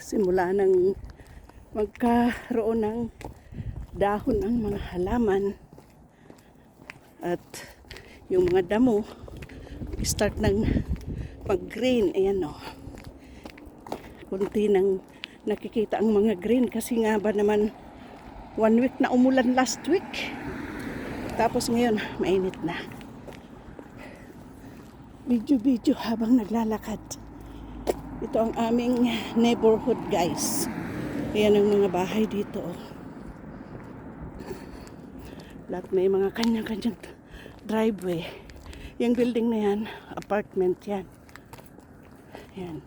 Simula ng magkaroon ng dahon ang mga halaman at yung mga damo start ng pag-green. Ayan o, kunti nang nakikita ang mga green kasi nga ba naman 1 week na umulan last week, tapos ngayon mainit na. Video habang naglalakad. Ito ang aming neighborhood, guys. Ayan ang mga bahay dito. Lahat may mga kanya-kanyang driveway. Yung building na yan, apartment yan. Ayan.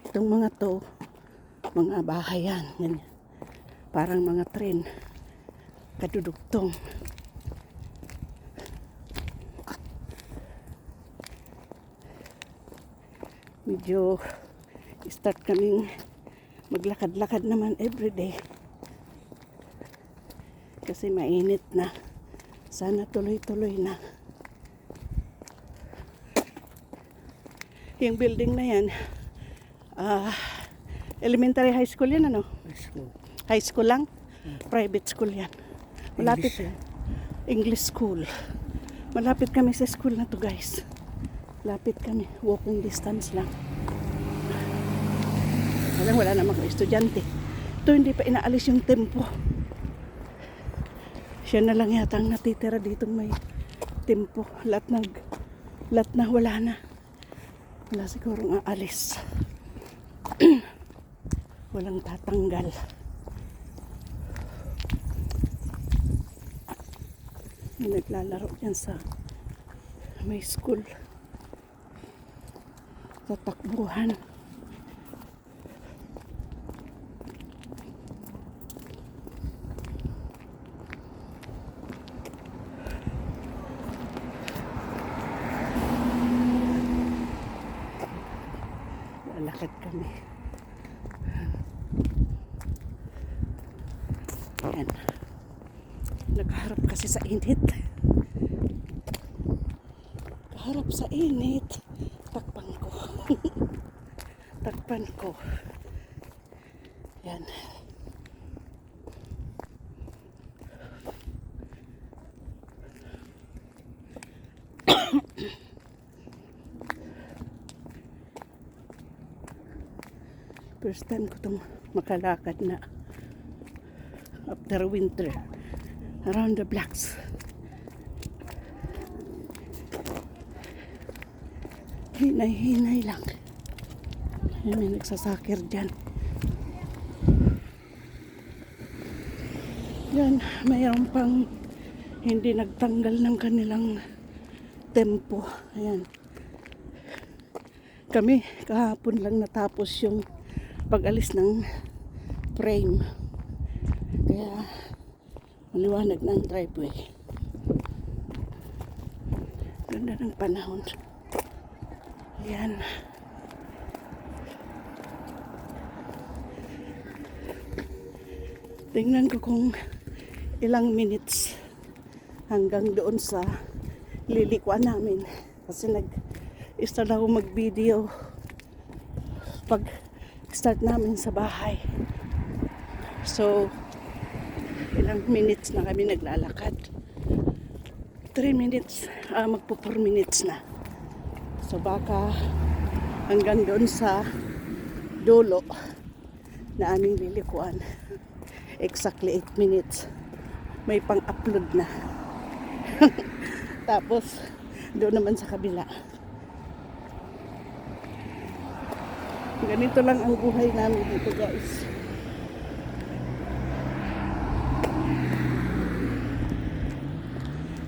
Itong mga to, mga bahay yan. Ganyan. Parang mga tren. Kadudugtong. Medyo start kaming maglakad-lakad naman everyday kasi mainit na. Sana tuloy-tuloy na. Yung building na yan, elementary high school yan, ano? High school lang? Private school yan. Malapit. English school. Malapit kami sa school na to, guys. Lapit kami, walking distance lang. Wala na mga estudyante. Ito hindi pa inaalis yung tempo. Siya na lang yata ang natitira dito may tempo. Lahat na wala na. Wala sigurong aalis. Walang tatanggal. Naglalaro dyan sa may school. Tatakbuhan. Lalakad kami. Ayan. Nakaharap kasi sa init. Kaharap sa init. Takpan ko. Takpan ko. Yan. First time ko itong makalakad na after winter around the blocks. Hinay-hinay lang. May nagsasakir dyan. Yan, mayroon pang hindi nagtanggal ng kanilang tempo. Ayan. Kami, kahapon lang natapos yung pag-alis ng frame. Kaya, maliwanag na ang driveway. Ganda ng panahon. Ayan. Tingnan ko kung ilang minutes hanggang doon sa lilikuan namin. Kasi nag-start ako mag-video pag start namin sa bahay. So, ilang minutes na kami naglalakad. 3 minutes, magpo 4 minutes na. So, baka hanggang doon sa dulo na aming lilikuan. Exactly 8 minutes. May pang-upload na. Tapos, doon naman sa kabila. Ganito lang ang buhay namin dito, guys.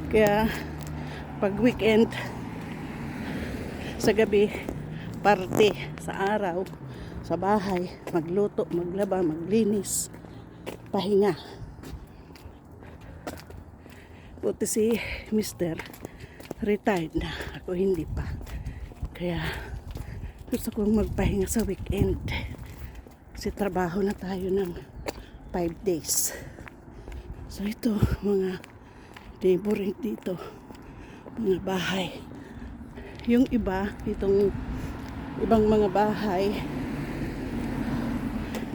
Kaya, pag weekend, sa gabi, parte sa araw, sa bahay, magluto, maglaba, maglinis, pahinga. Buti si Mr. retired na. Ako hindi pa. Kaya gusto kong magpahinga sa weekend. Kasi trabaho na tayo ng 5 days. So ito, mga neighboring dito. Mga bahay. Yung iba, itong ibang mga bahay,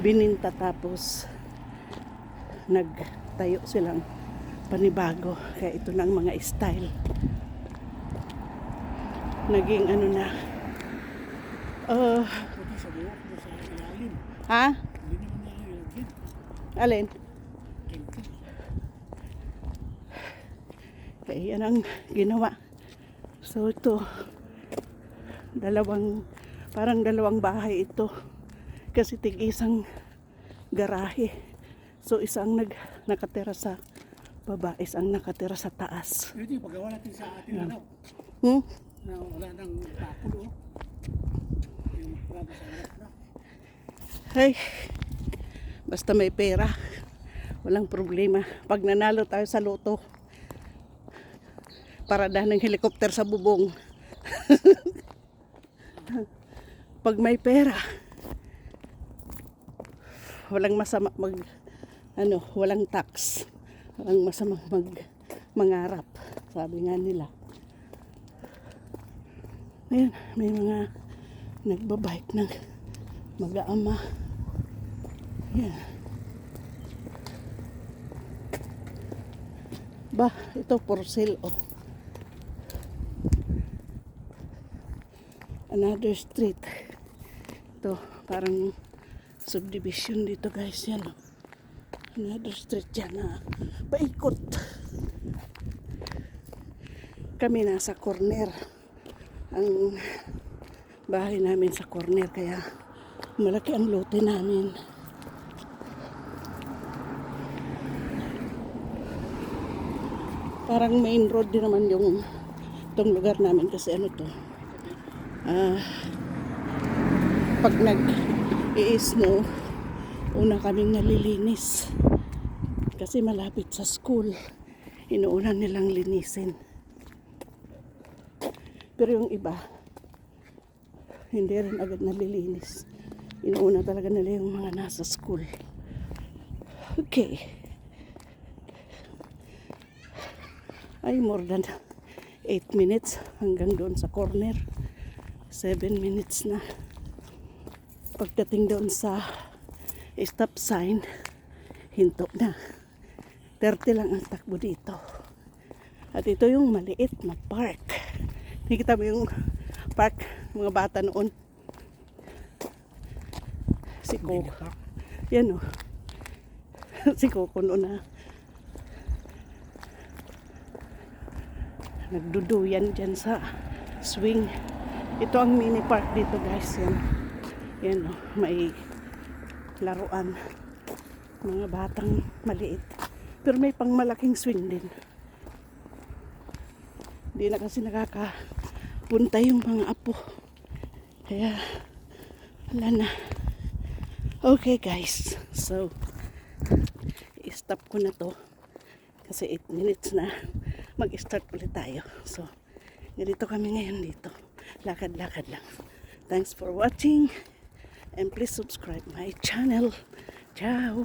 bininta tapos nagtayo silang panibago. Kaya ito na ang mga style. Naging ano na. Pati sa buhok mo sa ilalim. Ha? Hindi naman nakakilagyan. Alin? Kento. Kaya yan ang ginawa. So ito, parang dalawang bahay ito. Kasi tig-isang garahe. So isang nakatira sa baba, isang nakatira sa taas. Ito yung paggawa natin sa ating Yeah. ano, Hmm? na wala nang pakulo. Yung prado sa harap na. Ay, basta may pera, walang problema. Pag nanalo tayo sa loto, paradahan ng helicopter sa bubong. Pag may pera, walang masama walang tax. Walang masama mangarap. Sabi nga nila. Ayan, may mga nagbabike ng mag-aama. Ayan. Ba, ito for sale, oh. Another street. Ito, parang subdivision dito, guys. Yan, oh. Another street dyan na paikot. Kami nasa corner. Ang bahay namin sa corner, kaya malaki ang lote namin. Parang main road din naman itong lugar namin kasi ano to. Pag nag-i-snow, una kaming nalilinis. Kasi malapit sa school. Inuuna nilang linisin. Pero yung iba, hindi rin agad nalilinis. Inuuna talaga nila yung mga nasa school. Okay. Ay, more than 8 minutes hanggang doon sa corner. 7 minutes na. Pagdating doon sa stop sign, hinto na. 30 lang ang takbo dito. At ito yung maliit na park. Nakikita mo yung park, mga bata noon. Si Coco. Yan o. Si Coco noon na nagduduyan dyan sa swing. Ito ang mini park dito, guys. Yan o. May laruan. Mga batang maliit. Pero may pang malaking swing din. Hindi na kasi nakakapunta yung mga apo. Kaya, wala na. Okay, guys. So, i-stop ko na to. Kasi 8 minutes na. Mag-start ulit tayo. So, ganito kami ngayon dito. Lakad-lakad lang. Thanks for watching. And please subscribe my channel. Ciao!